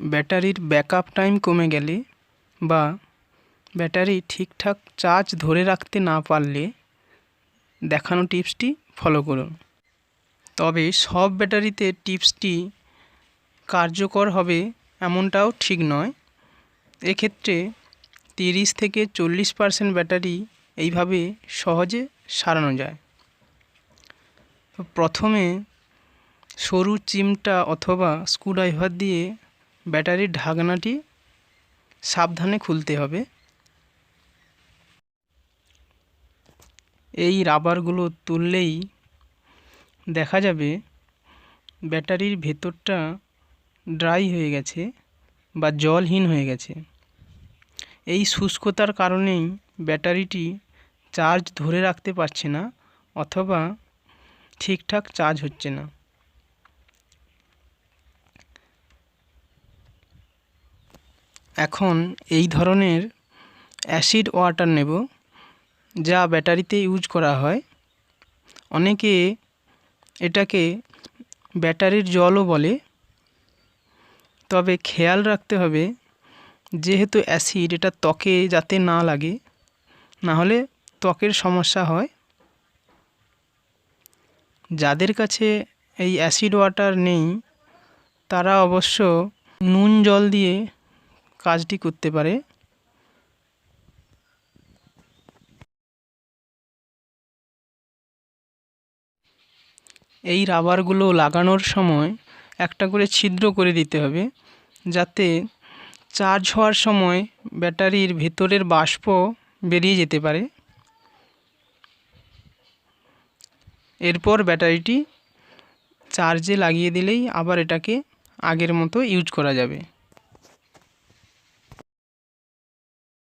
ব্যাটারির backup time কমে গেলে বা ব্যাটারি ঠিকঠাক চার্জ ধরে রাখতে না পারলে দেখানো টিপসটি ফলো করুন। তবে সব ব্যাটারিতে টিপসটি কার্যকর হবে এমনটাও ঠিক নয়। এক্ষেত্রে 30-40% ব্যাটারি এইভাবে সহজে সারানো যায়। তো প্রথমে সরু চিমটা অথবা স্ক্রুড্রাইভার দিয়ে ব্যাটারির ঢাকনাটি সাবধানে খুলতে হবে। এই রাবারগুলো তুললেই দেখা যাবে ব্যাটারির ভেতরটা ড্রাই হয়ে গেছে বা জলহীন হয়ে গেছে। এই শুষ্কতার কারণেই ব্যাটারিটি চার্জ ধরে রাখতে পারছে না অথবা ঠিকঠাক চার্জ হচ্ছে না। এখন এই ধরনের অ্যাসিড ওয়াটার নেব, যা ব্যাটারিতে ইউজ করা হয়। অনেকে এটাকে ব্যাটারির জলও বলে। তবে খেয়াল রাখতে হবে, যেহেতু অ্যাসিড, এটা ত্বকে যাতে না লাগে, না হলে ত্বকের সমস্যা হয়। যাদের কাছে এই অ্যাসিড ওয়াটার নেই তারা অবশ্য নুন জল দিয়ে কাজটি করতে পারে। এই রাবারগুলো লাগানোর সময় একটা করে ছিদ্র করে দিতে হবে, যাতে চার্জ হওয়ার সময় ব্যাটারির ভেতরের বাষ্প বেরিয়ে যেতে পারে। এরপর ব্যাটারিটি চার্জে লাগিয়ে দিলেই আবার এটাকে আগের মতো ইউজ করা যাবে।